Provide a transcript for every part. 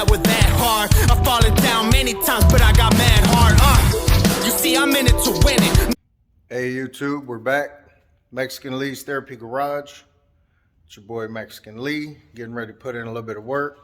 that were that hard. I've fallen down many times, but I got mad hard. You see, I'm in it to win it. Hey YouTube, we're back. Mexican Lee's Therapy Garage. It's your boy Mexican Lee, getting ready to put in a little bit of work.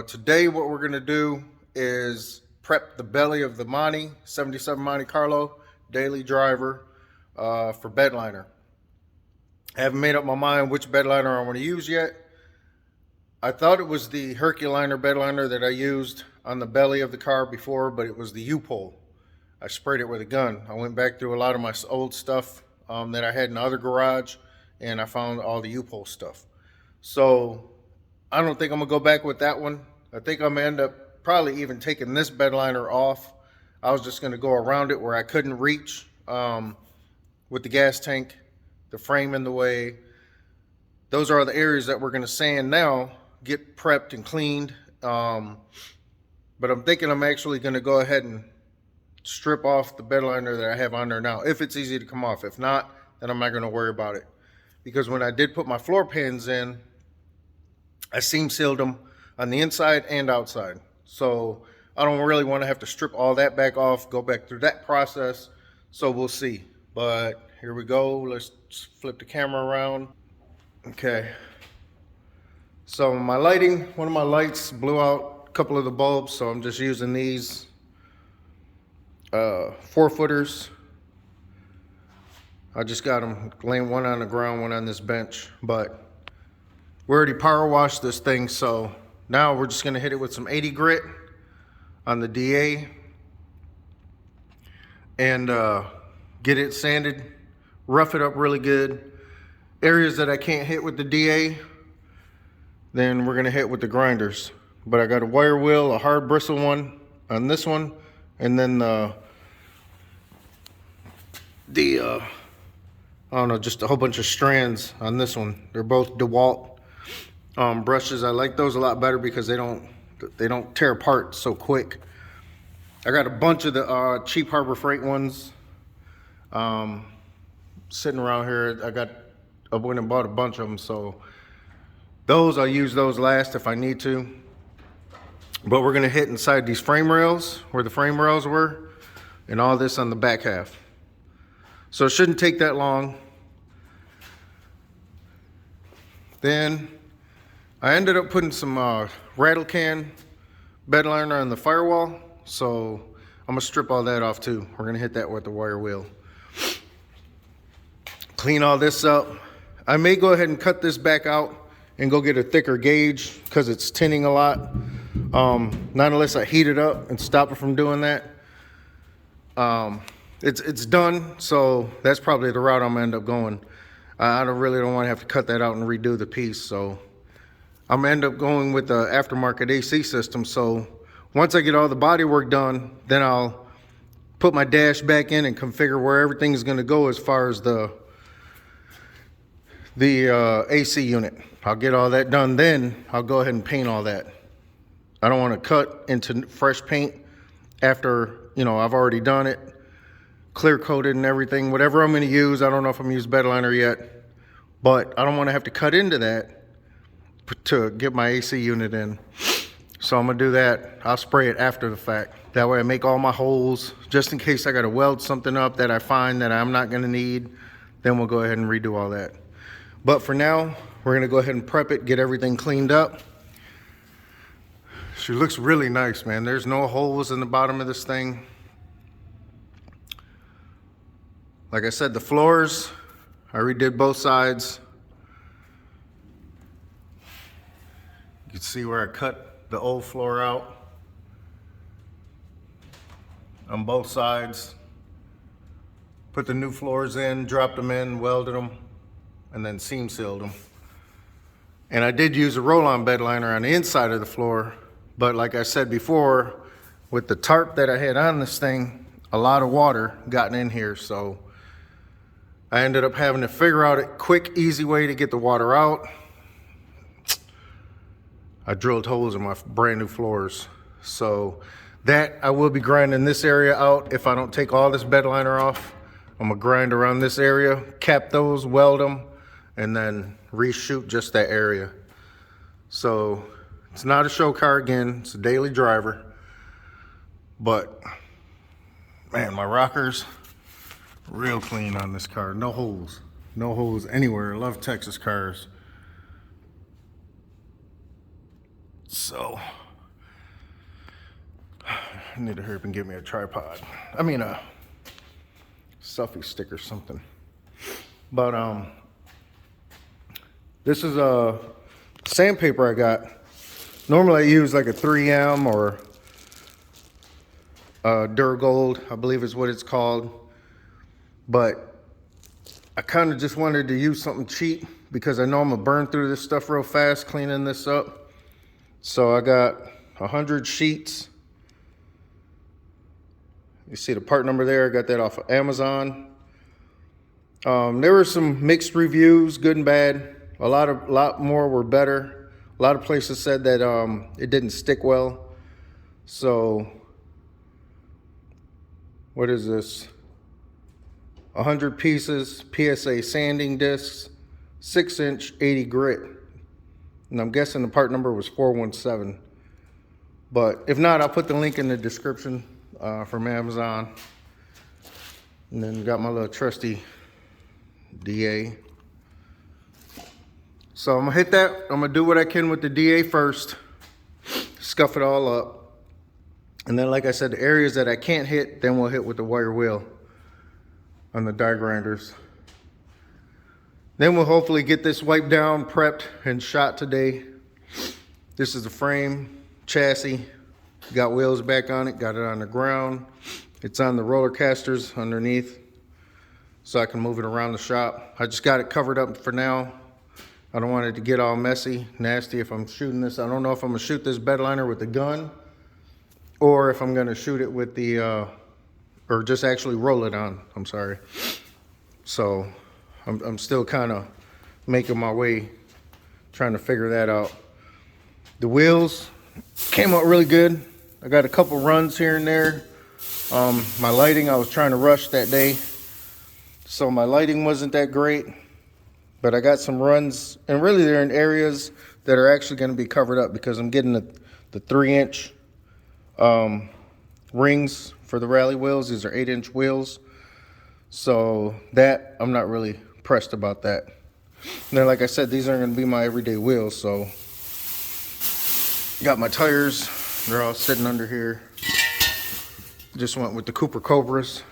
Today what we're gonna do is prep the belly of the 77 Monte Carlo daily driver for bedliner. I haven't made up my mind which bedliner I want to use yet. I thought it was the Herculiner bedliner that I used on the belly of the car before, but it was the U-pole. I sprayed it with a gun. I went back through a lot of my old stuff that I had in the other garage, and I found all the U-pole stuff. So I don't think I'm gonna go back with that one. I think I'm gonna end up probably even taking this bedliner off. I was just gonna go around it where I couldn't reach with the gas tank, the frame in the way. Those are the areas that we're gonna sand now, get prepped and cleaned. But I'm thinking I'm actually gonna go ahead and strip off the bedliner that I have on there now, if it's easy to come off. If not, then I'm not gonna worry about it. Because when I did put my floor pans in, I seam sealed them on the inside and outside. So I don't really want to have to strip all that back off, go back through that process. So we'll see. But here we go. Let's flip the camera around. Okay. So my lighting, one of my lights blew out a couple of the bulbs, so I'm just using these 4-footers. I just got them laying one on the ground, one on this bench, but we already power washed this thing, so now we're just gonna hit it with some 80 grit on the DA and get it sanded, rough it up really good. Areas that I can't hit with the DA, then we're gonna hit with the grinders. But I got a wire wheel, a hard bristle one on this one, and then I don't know, just a whole bunch of strands on this one. They're both DeWalt brushes. I like those a lot better because they don't tear apart so quick. I got a bunch of the cheap Harbor Freight ones sitting around here. I went and bought a bunch of them, so those I'll use those last if I need to. But we're gonna hit inside these frame rails where the frame rails were, and all this on the back half. So it shouldn't take that long. Then I ended up putting some rattle can bedliner on the firewall, so I'm gonna strip all that off too. We're gonna hit that with the wire wheel. Clean all this up. I may go ahead and cut this back out and go get a thicker gauge because it's tinning a lot. Not unless I heat it up and stop it from doing that. It's done, so that's probably the route I'm gonna end up going. I really don't want to have to cut that out and redo the piece, so I'm gonna end up going with the aftermarket AC system. So once I get all the body work done, then I'll put my dash back in and configure where everything's gonna go as far as the AC unit. I'll get all that done, then I'll go ahead and paint all that. I don't want to cut into fresh paint after, you know, I've already done it, clear coated and everything. Whatever I'm going to use, I don't know if I'm going to use bedliner yet, but I don't want to have to cut into that to get my AC unit in. So I'm going to do that. I'll spray it after the fact. That way I make all my holes, just in case I got to weld something up that I find that I'm not going to need. Then we'll go ahead and redo all that. But for now, we're going to go ahead and prep it, get everything cleaned up. She looks really nice, man. There's no holes in the bottom of this thing. Like I said, the floors, I redid both sides. You can see where I cut the old floor out on both sides. Put the new floors in, dropped them in, welded them, and then seam sealed them. And I did use a roll-on bedliner on the inside of the floor, but like I said before, with the tarp that I had on this thing, a lot of water gotten in here, so I ended up having to figure out a quick, easy way to get the water out. I drilled holes in my brand new floors. So that I will be grinding this area out if I don't take all this bedliner off. I'm gonna grind around this area, cap those, weld them, and then reshoot just that area. So It's not a show car again. It's a daily driver. But, man, my rockers, real clean on this car. No holes. No holes anywhere. I love Texas cars. So, I need to hurry up and get me a tripod. I mean, a selfie stick or something. But, this is a sandpaper I got. Normally I use like a 3M or Duragold, I believe is what it's called. But I kind of just wanted to use something cheap because I know I'm gonna burn through this stuff real fast cleaning this up. So I got 100 sheets. You see the part number there, I got that off of Amazon. There were some mixed reviews, good and bad. A lot more were better. A lot of places said that it didn't stick well. So, what is this? 100 pieces, PSA sanding discs, 6-inch, 80 grit. And I'm guessing the part number was 417. But if not, I'll put the link in the description from Amazon. And then got my little trusty DA. So I'm gonna hit that. I'm gonna do what I can with the DA first, scuff it all up. And then, like I said, the areas that I can't hit, then we'll hit with the wire wheel on the die grinders. Then we'll hopefully get this wiped down, prepped, and shot today. This is the frame, chassis. Got wheels back on it, got it on the ground. It's on the roller casters underneath, so I can move it around the shop. I just got it covered up for now. I don't want it to get all messy, nasty if I'm shooting this. I don't know if I'm gonna shoot this bedliner with the gun or if I'm gonna shoot it with the, or just actually roll it on, I'm sorry. So I'm still kind of making my way, trying to figure that out. The wheels came out really good. I got a couple runs here and there. My lighting, I was trying to rush that day, so my lighting wasn't that great. But I got some runs, and really they're in areas that are actually going to be covered up because I'm getting the 3-inch rings for the rally wheels. These are 8-inch wheels. So that, I'm not really pressed about that. And then, like I said, these aren't going to be my everyday wheels. So got my tires. They're all sitting under here. Just went with the Cooper Cobras.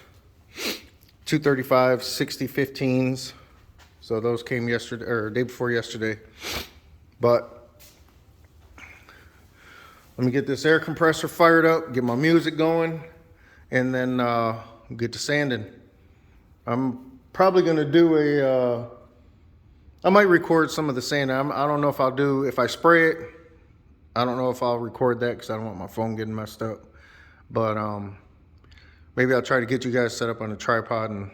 235 60-15s. So those came yesterday, or day before yesterday. But let me get this air compressor fired up, get my music going, and then get to sanding. I'm probably gonna do I might record some of the sanding. I don't know if I'll do, if I spray it, I don't know if I'll record that because I don't want my phone getting messed up. But maybe I'll try to get you guys set up on a tripod and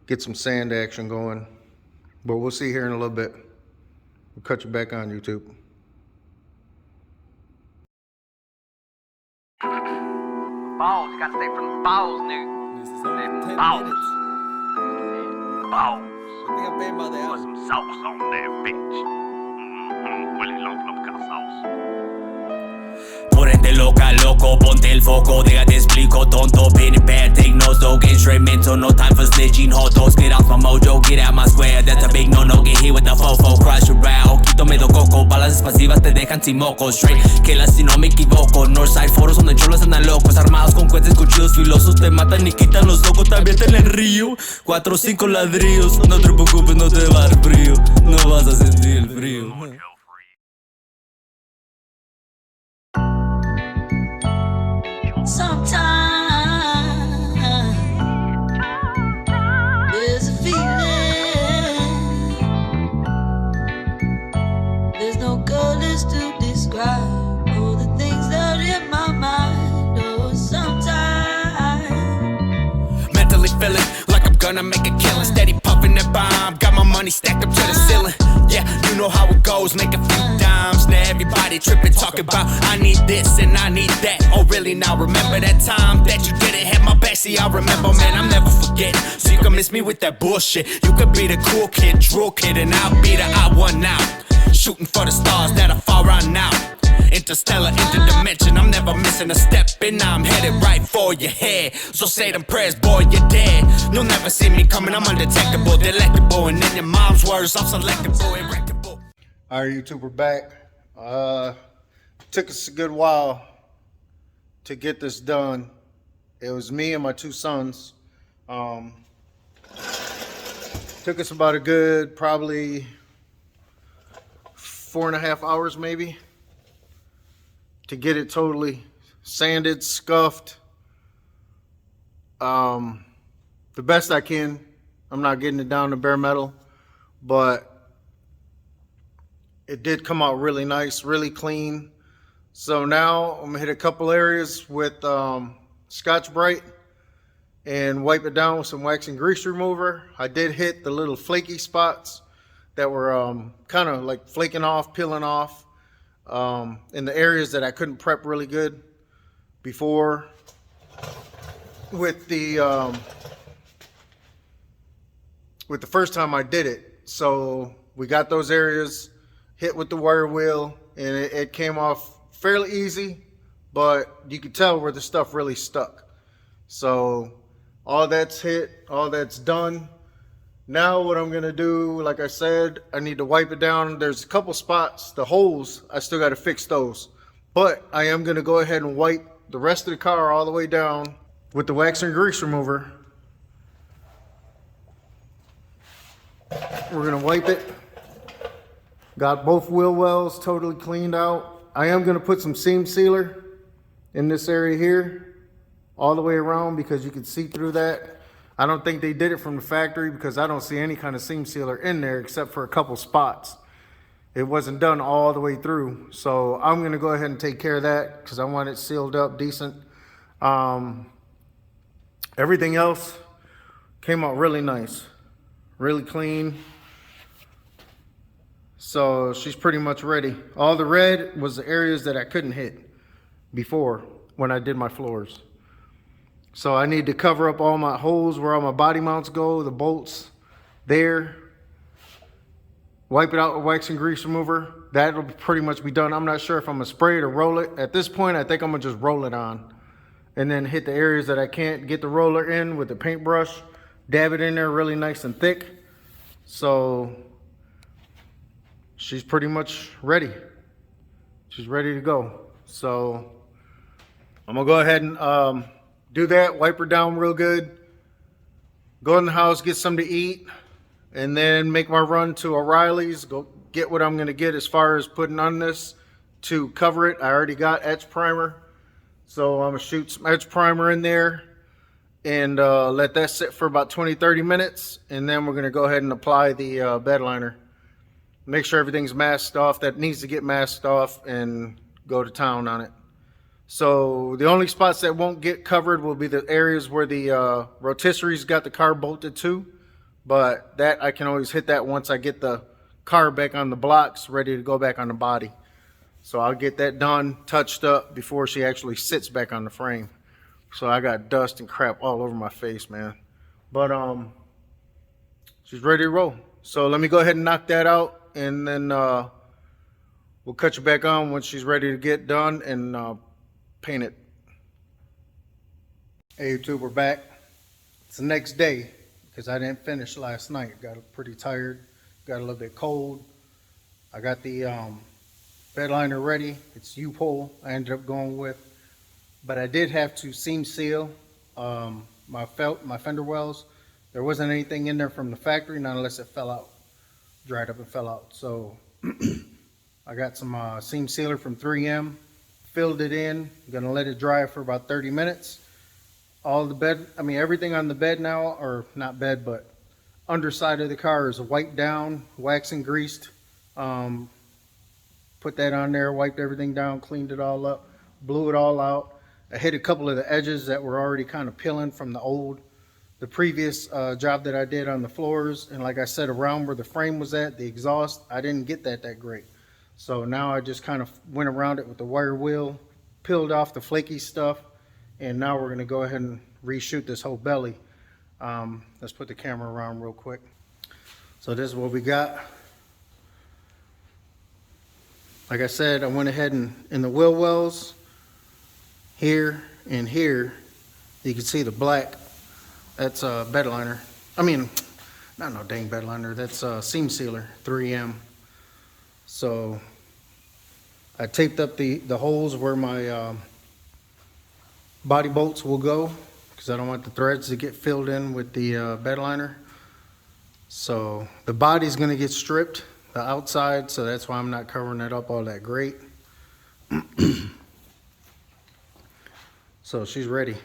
get some sand action going. But we'll see here in a little bit. We'll cut you back on YouTube. Balls, you gotta stay from the balls, nigga. Stay from the balls. Balls. Put some sauce on that bitch. Huele loco con sauce. Ponete loca, loco, ponte el foco, déjate explico, tonto. Been in bad, take notes, don't get straight mental. No time for snitching, hotos. Get off my mojo, get out my square. That's a big no-no, get hit with the fofo. Crush your brow, quito medio coco. Balas pasivas te dejan sin moco. Straight, que las si no me equivoco. Northside foros donde cholos andan locos. Armados con cohetes, cuchillos filosos. Te matan y quitan los ojos, también te en el río. 4 o 5 ladrillos, no te preocupes, no te va a dar frío. No vas a sentir el frío. Sometimes there's a feeling, there's no colors to describe all the things that are in my mind. Oh, sometimes Mentally feeling like I'm gonna make a killing. Steady puffing that bomb, got my money stacked up to the ceiling. Yeah, you know how it goes, make a few dimes. Now everybody tripping, talking about I need this and I need that. Oh really, now remember that time that you didn't have my back. See, I remember, man, I'll never forget. So you can miss me with that bullshit. You could be the cool kid, drool kid, and I'll be the odd one out. Shooting for the stars that are far on now. Interstellar, interdimension, I'm never missing a step, and I'm headed right for your head. So say them prayers, boy, you're dead. You'll never see me coming, I'm undetectable, delectable, and in your mom's words, I'm selectable, erectable. All right, YouTube, we're back. Took us a good while to get this done. It was me and my two sons. Took us about a good, probably 4.5 hours maybe, to get it totally sanded, scuffed, the best I can. I'm not getting it down to bare metal, but it did come out really nice, really clean. So now I'm gonna hit a couple areas with Scotch-Brite and wipe it down with some wax and grease remover. I did hit the little flaky spots that were kind of like flaking off, peeling off, in the areas that I couldn't prep really good before with the first time I did it. So we got those areas hit with the wire wheel, and it came off fairly easy, but you could tell where the stuff really stuck. So all that's hit, all that's done. Now what I'm gonna do, like I said, I need to wipe it down. There's a couple spots, the holes, I still gotta fix those. But I am gonna go ahead and wipe the rest of the car all the way down with the wax and grease remover. We're gonna wipe it. Got both wheel wells totally cleaned out. I am gonna put some seam sealer in this area here, all the way around, because you can see through that. I don't think they did it from the factory because I don't see any kind of seam sealer in there except for a couple spots. It wasn't done all the way through. So I'm gonna go ahead and take care of that because I want it sealed up decent. Everything else came out really nice, really clean. So she's pretty much ready. All the red was the areas that I couldn't hit before when I did my floors. So I need to cover up all my holes where all my body mounts go, the bolts there. Wipe it out with wax and grease remover. That'll pretty much be done. I'm not sure if I'm gonna spray it or roll it. At this point, I think I'm gonna just roll it on and then hit the areas that I can't get the roller in with the paintbrush, dab it in there really nice and thick. So she's pretty much ready. She's ready to go. So I'm gonna go ahead and do that, wipe her down real good, go in the house, get something to eat, and then make my run to O'Reilly's, go get what I'm gonna get as far as putting on this to cover it. I already got etch primer, so I'm gonna shoot some etch primer in there and let that sit for about 20-30 minutes, and then we're gonna go ahead and apply the bed liner. Make sure everything's masked off that needs to get masked off and go to town on it. So the only spots that won't get covered will be the areas where the rotisserie's got the car bolted to, but that I can always hit that once I get the car back on the blocks, ready to go back on the body. So I'll get that done, touched up before she actually sits back on the frame. So I got dust and crap all over my face, man. But she's ready to roll. So let me go ahead and knock that out, and then we'll cut you back on when she's ready to get done and paint it. Hey YouTube, we're back. It's the next day because I didn't finish last night. Got pretty tired, got a little bit cold. I got the bed liner ready. It's U-pole I ended up going with, but I did have to seam seal my fender wells. There wasn't anything in there from the factory, not unless it fell out, dried up and fell out. So I got some seam sealer from 3M. Filled it in. I'm gonna let it dry for about 30 minutes. All the bed, everything on the bed now, or not bed, but underside of the car is wiped down, wax and greased. Put that on there, wiped everything down, cleaned it all up, blew it all out. I hit a couple of the edges that were already kind of peeling from the previous job that I did on the floors. And like I said, around where the frame was at, the exhaust, I didn't get that great. So now I just kind of went around it with the wire wheel, peeled off the flaky stuff, and now we're gonna go ahead and reshoot this whole belly. Let's put the camera around real quick. So this is what we got. Like I said, I went ahead and in the wheel wells here and here, you can see the black. That's a bedliner. I mean, not no dang bedliner. That's a seam sealer, 3M. So I taped up the holes where my body bolts will go, because I don't want the threads to get filled in with the bedliner. So the body's going to get stripped, the outside, so that's why I'm not covering it up all that great. So she's ready.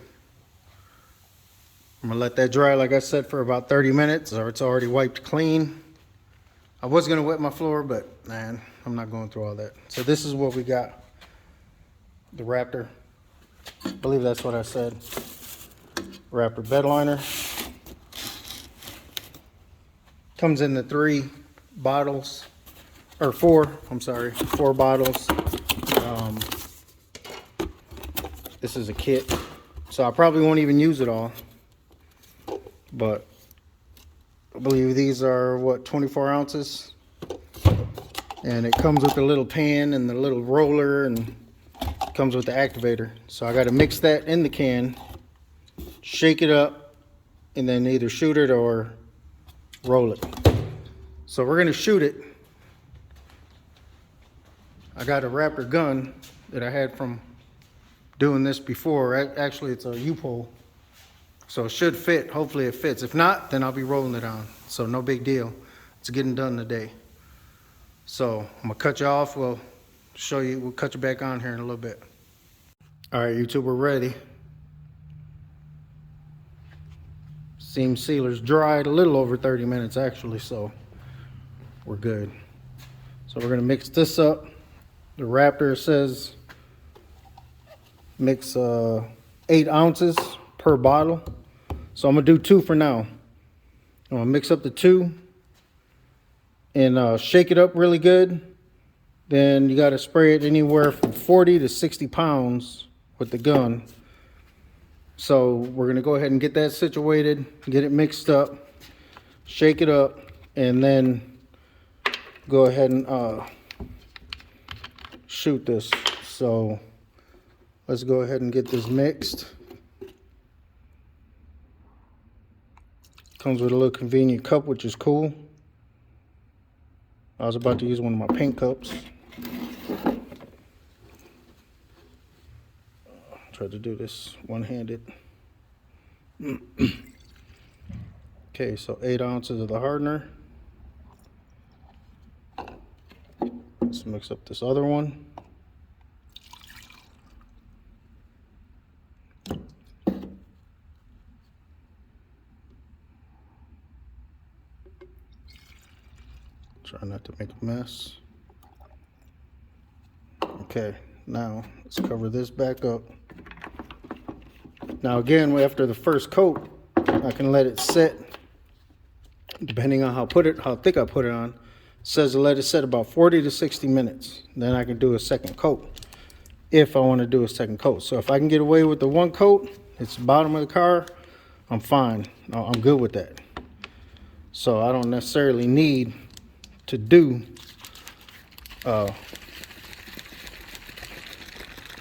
I'm going to let that dry, like I said, for about 30 minutes, or it's already wiped clean. I was going to wet my floor, but man, I'm not going through all that. So this is what we got. The Raptor. I believe that's what I said. Raptor bedliner. Comes in the 3 bottles, or 4, I'm sorry, 4 bottles. This is a kit, so I probably won't even use it all. But I believe these are, what, 24 ounces? And it comes with a little pan and the little roller, and it comes with the activator. So I got to mix that in the can, shake it up, and then either shoot it or roll it. So we're going to shoot it. I got a Raptor gun that I had from doing this before. Actually, it's a U-pole. So it should fit. Hopefully it fits. If not, then I'll be rolling it on. So no big deal. It's getting done today. So I'm going to cut you off. We'll show you. We'll cut you back on here in a little bit. All right, YouTube, we're ready. Seam sealer's dried a little over 30 minutes actually, so we're good. So we're going to mix this up. The Raptor says mix 8 ounces per bottle. So I'm going to do 2 for now. I'm going to mix up the 2 and shake it up really good. Then you got to spray it anywhere from 40 to 60 pounds with the gun. So we're going to go ahead and get that situated, get it mixed up, shake it up, and then go ahead and shoot this. So let's go ahead and get this mixed. Comes with a little convenient cup, which is cool. I was about to use one of my paint cups. Try to do this one-handed. Okay, so 8 ounces of the hardener. Let's mix up this other one. Try not to make a mess. Okay, now let's cover this back up. Now again, after the first coat, I can let it sit. Depending on how thick I put it on, it says to let it sit about 40 to 60 minutes. Then I can do a second coat if I want to do a second coat. So if I can get away with the 1 coat, it's the bottom of the car, I'm fine. I'm good with that. So I don't necessarily need to do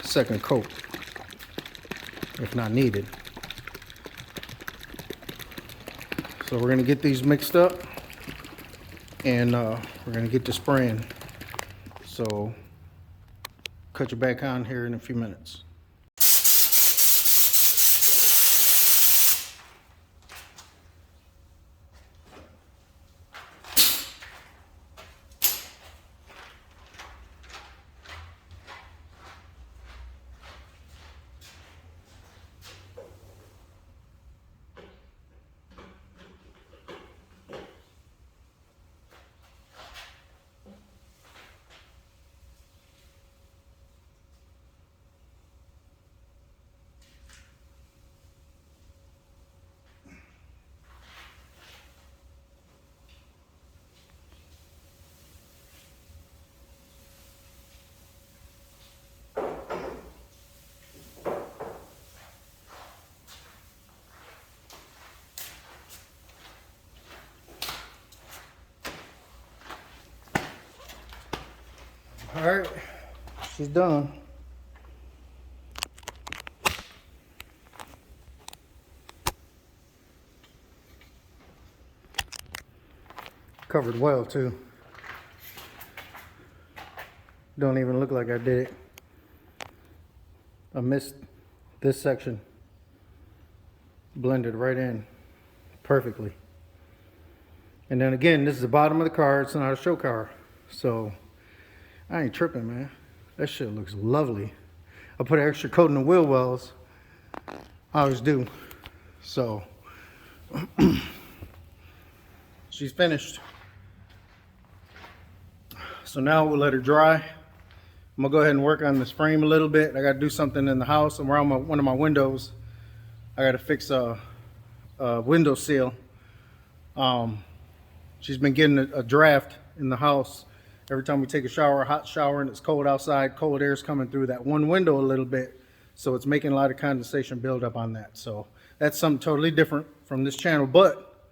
second coat if not needed. So we're going to get these mixed up, and we're going to get to spraying. So cut you back on here in a few minutes. All right, she's done. Covered well too. Don't even look like I did it. I missed this section. Blended right in perfectly. And then again, this is the bottom of the car. It's not a show car, so I ain't tripping, man. That shit looks lovely. I put an extra coat in the wheel wells. I always do. So she's finished. So now we'll let her dry. I'm gonna go ahead and work on this frame a little bit. I gotta do something in the house. I'm around one of my windows. I gotta fix a window seal. She's been getting a draft in the house. Every time we take a shower, a hot shower, and it's cold outside, cold air is coming through that one window a little bit. So it's making a lot of condensation build up on that. So that's something totally different from this channel. But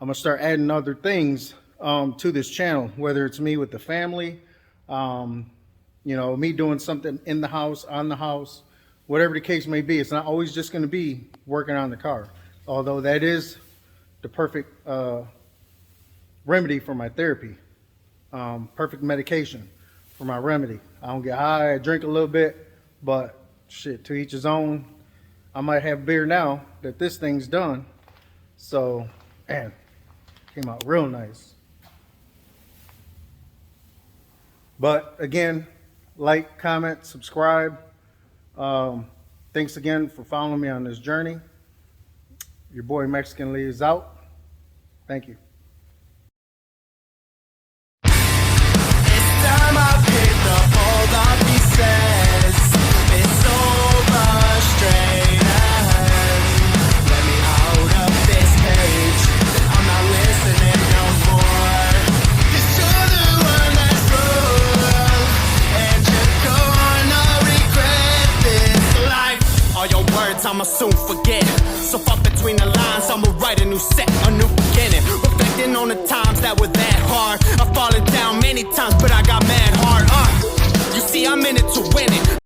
I'm gonna start adding other things to this channel, whether it's me with the family, you know, me doing something in the house, on the house, whatever the case may be. It's not always just going to be working on the car, although that is the perfect remedy for my therapy, perfect medication for my remedy. I don't get high, I drink a little bit, but shit, to each his own. I might have beer now that this thing's done. So, man, came out real nice. But again, like, comment, subscribe. Thanks again for following me on this journey. Your boy Mexican Lee is out. Thank you. It's time I picked up all the pieces. It's so frustrating. Let me out of this cage. I'm not listening no more. 'Cause you're the one that's wrong, and you're gonna regret this life. All your words I'ma soon forget. So fuck between the lines, I'ma write a new set, a new beginning. Reflecting on the times that were that hard. I've fallen down many times, but I got mad hard. You see, I'm in it to win it.